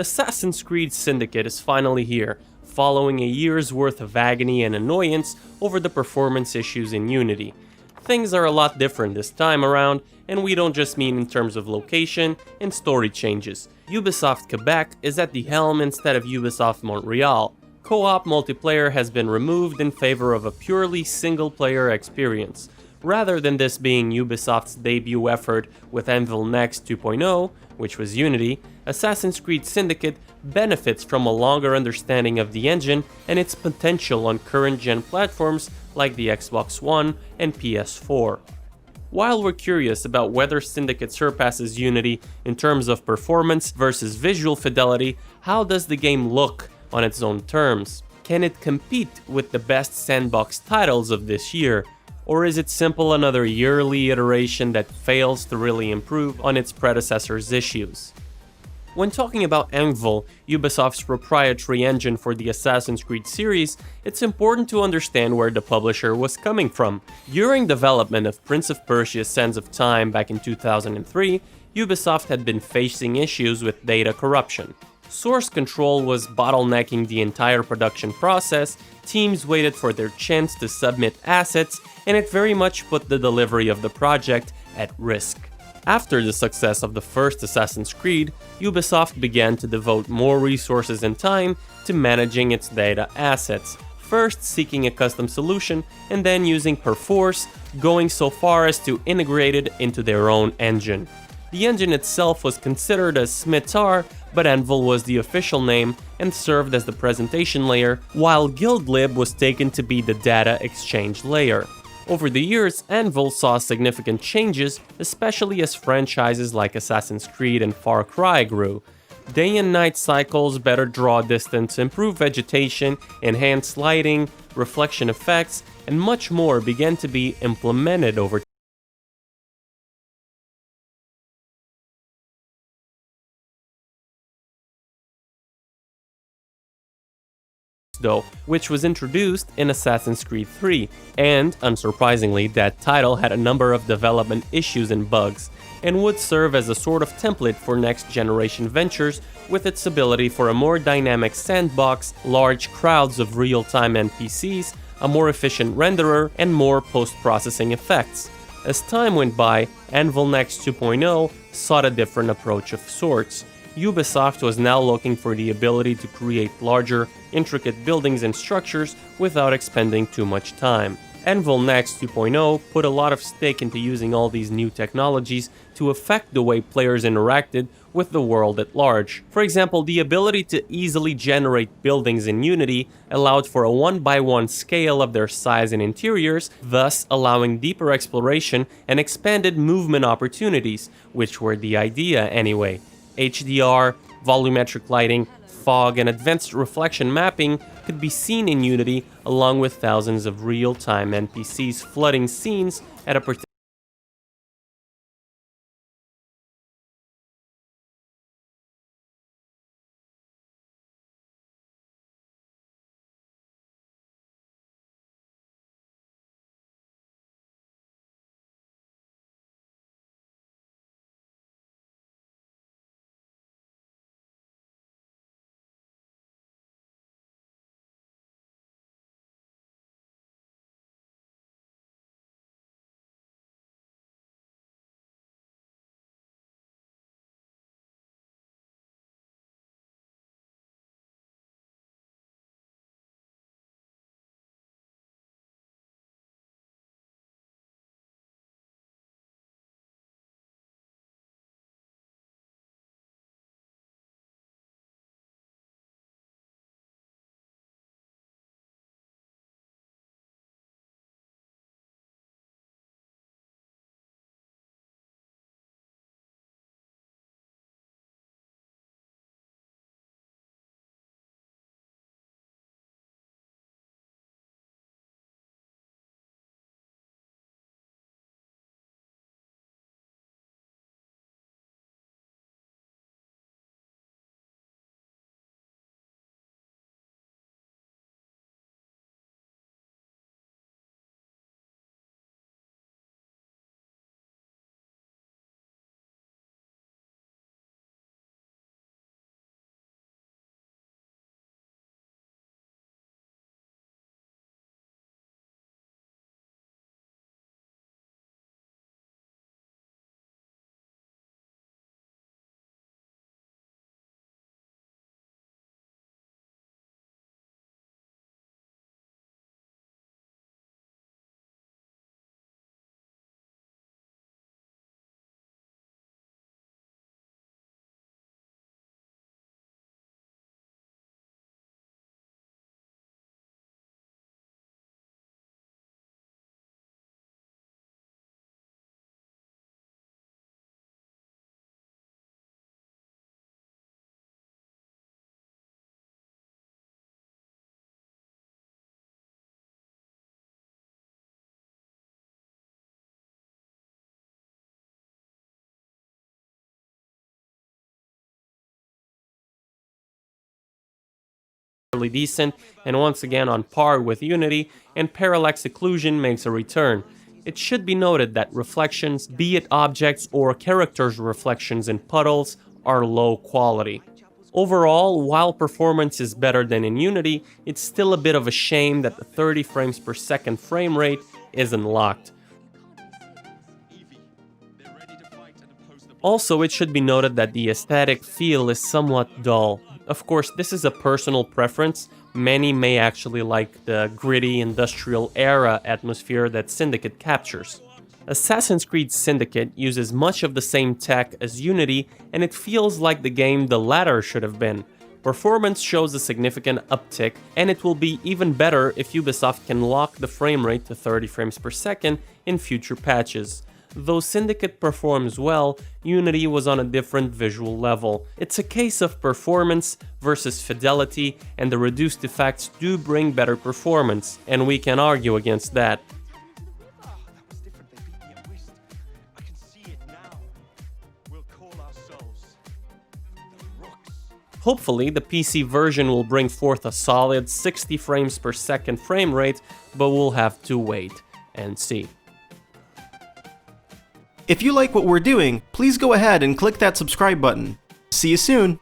Assassin's Creed Syndicate is finally here, following a year's worth of agony and annoyance over the performance issues in Unity. Things are a lot different this time around, and we don't just mean in terms of location and story changes. Ubisoft Quebec is at the helm instead of Ubisoft Montreal. Co-op multiplayer has been removed in favor of a purely single-player experience. Rather than this being Ubisoft's debut effort with Anvil Next 2.0, which was Unity, Assassin's Creed Syndicate benefits from a longer understanding of the engine and its potential on current-gen platforms like the Xbox One and PS4. While we're curious about whether Syndicate surpasses Unity in terms of performance versus visual fidelity, how does the game look on its own terms? Can it compete with the best sandbox titles of this year? Or is it simple another yearly iteration that fails to really improve on its predecessor's issues? When talking about Anvil, Ubisoft's proprietary engine for the Assassin's Creed series, it's important to understand where the publisher was coming from. During development of Prince of Persia: Sands of Time back in 2003, Ubisoft had been facing issues with data corruption. Source control was bottlenecking the entire production process, teams waited for their chance to submit assets, and it very much put the delivery of the project at risk. After the success of the first Assassin's Creed, Ubisoft began to devote more resources and time to managing its data assets, first seeking a custom solution and then using Perforce, going so far as to integrate it into their own engine. The engine itself was considered as Smitar, but Anvil was the official name and served as the presentation layer, while GuildLib was taken to be the data exchange layer. Over the years, Anvil saw significant changes, especially as franchises like Assassin's Creed and Far Cry grew. Day and night cycles, better draw distance, improved vegetation, enhanced lighting, reflection effects, and much more began to be implemented over time. Though, which was introduced in Assassin's Creed 3, and, unsurprisingly, that title had a number of development issues and bugs, and would serve as a sort of template for next-generation ventures with its ability for a more dynamic sandbox, large crowds of real-time NPCs, a more efficient renderer, and more post-processing effects. As time went by, Anvil Next 2.0 sought a different approach of sorts. Ubisoft was now looking for the ability to create larger, intricate buildings and structures without expending too much time. Anvil Next 2.0 put a lot of stake into using all these new technologies to affect the way players interacted with the world at large. For example, the ability to easily generate buildings in Unity allowed for a one-by-one scale of their size and interiors, thus allowing deeper exploration and expanded movement opportunities, which were the idea anyway. HDR, volumetric lighting, fog, and advanced reflection mapping could be seen in Unity, along with thousands of real-time NPCs flooding scenes at a particular fairly decent and once again on par with Unity, and parallax occlusion makes a return. It should be noted that reflections, be it objects or characters' reflections in puddles, are low quality. Overall, while performance is better than in Unity, it's still a bit of a shame that the 30 frames per second frame rate isn't locked. Also, it should be noted that the aesthetic feel is somewhat dull. Of course, this is a personal preference. Many may actually like the gritty industrial era atmosphere that Syndicate captures. Assassin's Creed Syndicate uses much of the same tech as Unity, and it feels like the game the latter should have been. Performance shows a significant uptick, and it will be even better if Ubisoft can lock the frame rate to 30 frames per second in future patches. Though Syndicate performs well, Unity was on a different visual level. It's a case of performance versus fidelity, and the reduced effects do bring better performance, and we can argue against that. Hopefully, the PC version will bring forth a solid 60 frames per second frame rate, but we'll have to wait and see. If you like what we're doing, please go ahead and click that subscribe button. See you soon!